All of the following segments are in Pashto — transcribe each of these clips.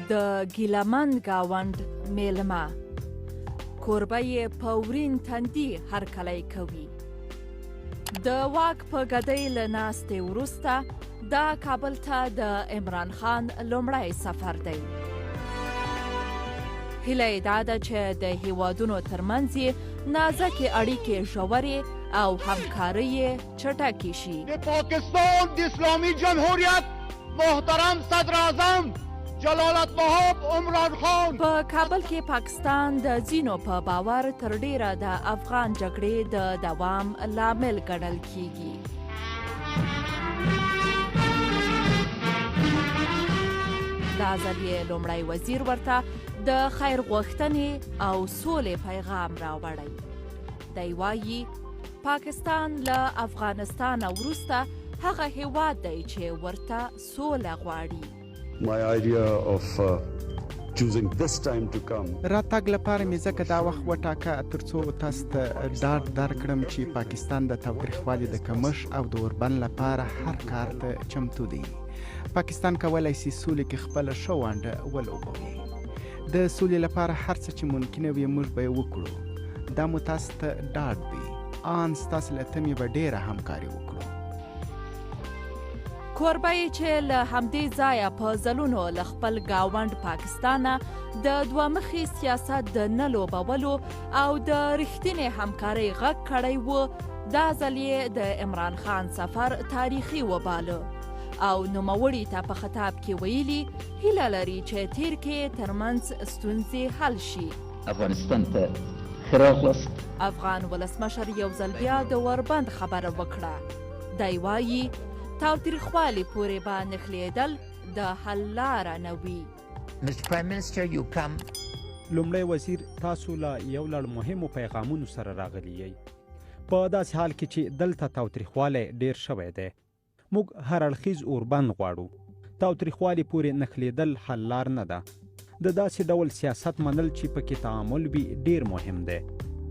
د ګیلمن ګاونډ میلمه کوربه یې په ورین تندي هرکلی کوي. د واک په ګدۍ له ناستې وروسته دا کابل ته د عمران خان لومړی سفر دی. هیله یې دا ده چې د هیوادونو ترمنځ یې نازکې اړیکې ژورې او همکارۍ یې چټکې شي. د پاکستان د اسلامي جمهوریت محترم صدر اعظم جلالت مآب عمران خان په کابل کې پاکستان د ځینو په باور تر ډیره د افغان جګړې د دوام لامل ګڼل کیږي. دا ځل یې لومړی وزیر ورته د خیر غوښتنې او سولې پیغام راوړی. دی وایي پاکستان له افغانستان وروسته هغه هیواد دی چې ورته سوله غواړي. My idea of choosing this time to come. راتګ لپاره مې ځکه دا وخت وټاکه تر څو تاسو ته ډاډ درکړم چې پاکستان د تاوتریخوالي د کمښت او د اوربند لپاره هر کار ته چمتو دی. پاکستان کولی شي سولې کې خپله ښه ونډه ولوبوي. د سولې لپاره هر څه چې ممکنه وي موږ به یې وکړو. دا مو تاسو ته ډاډ دی. ان ستاسو له تمې به ډېره همکاري وکړو. کوربه یې چې له همدې ځایه په ځلونو له خپل ګاونډ پاکستانه د دوه مخي سیاست د نه لوبولو او د رښتینې همکارۍ غږ کړی و. دا ځل یې د عمران خان سفر تاریخي وباله او نوموړي ته په خطاب کې ویلي هیله لري چې تیر کې ترمنځ ستونزې حل شي. افغانستان ته ښه راغلاست. افغان ولسمشر یو ځل بیا د اوربند خبره وکړه. دی وایي تاوتریخوالي پورې به نښلېدل د حل لاره نه وي. لومړی وزیر تاسو له یو لړ مهمو پیغامونو سره راغلی یې. په داسې حال کې چې دلته تاوتریخوالی ډیر شوی دی. موږ هر اړخیز اوربند غواړو. تاوتریخوالي پورې نښلېدل حل لار نه ده. د داسې ډول سیاست منل چې پکې تعامل وي ډیر مهم دی.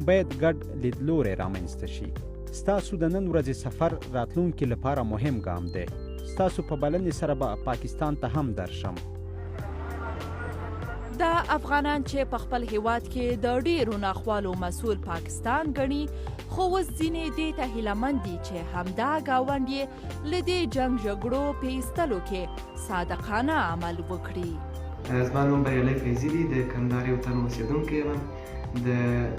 باید ګډ لیدلوری رامنځته شي. ستاسو د نن ورځې سفر راتلونکي لپاره مهم ګام دی. ستاسو په بلنې سره به پاکستان ته هم درشم. دا افغانان چې په خپل هیواد کې د ډیرو ناخوالو مسؤل پاکستان ګڼي خو اوس ځینې دې ته هیلهمند دي چې همدا ګاونډ یې له دې جنګ جګړو په ایستلو کې صادقانه عمل وکړي. زما نوم بریالی فیضي دی. د کندهار یو تن اوسېدونکی یم. د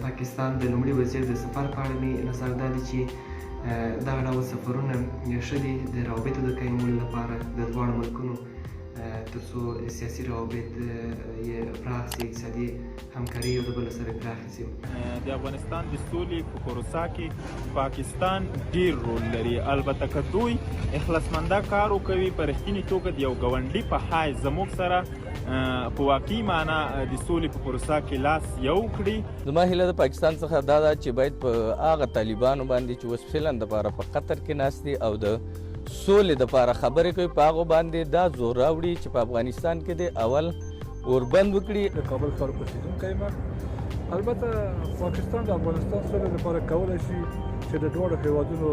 پاکستان د لومړي وزیر د سفر په اړه مې نظر دا دی چې دغه ډول سفرونه ښه دي د روابطو د قایمولو لپاره د دواړو ملکونو تر څو سیاسي روابط یې پراخ شي، اقتصادي همکاري یو د بل سره پراخې شي. د افغانستان د سولې په پروسه کې پاکستان ډیر رول لري. البته که دوی اخلاصمنده کار وکوي په رښتینې توګه د یو ګاونډي په حیث زموږ سره په واقعي معنا د سولې په پروسه کې لاس یو کړي. زما هیله د پاکستان څخه دا ده چې باید په هغه طالبانو باندې چې اوس فعلا دپاره په قطر کې ناست دي او د سولې دپاره خبرې کوي په هغو باندې دا زور راوړي چې په افغانستان کې د اول اوربند وکړي. د کابل ښار اوسېدونکی یم. البته پاکستان د افغانستان سولې لپاره کولی شي چې د دواړو هیوادونو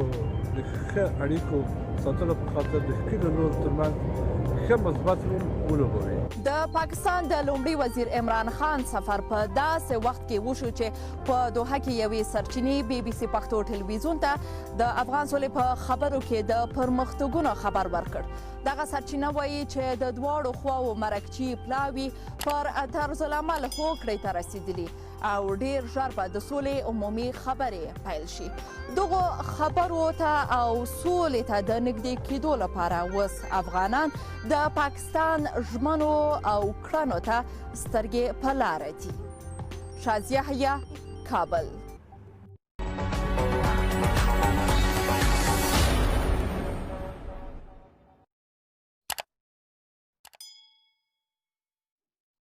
د ښه اړیکو ساتلو په خاطر د ښکلو لورو ترمنځ ښه مثبت رول ولوبوي. د پاکستان د لومړي وزیر عمران خان سفر په داسې وخت کې وشو چې په دوحه کې یوې سرچینې بي بي سي پښتو ټلویزیون ته د افغان سولې په خبرو کې د پرمختګونو خبر ورکړ. دغه سرچینه وایي چې د دواړو خواو مرکچي پلاوي پر طرزالعمل هوکړې ته رسیدلي او ډیر ژر به د سولې عمومي خبرې پیل شي. دغو خبرو ته او سولې ته د نږدې کېدو لپاره اوس افغانان د پاکستان ژمنو او کړنو ته سترګې په لاره دي. شازیه حیا، کابل.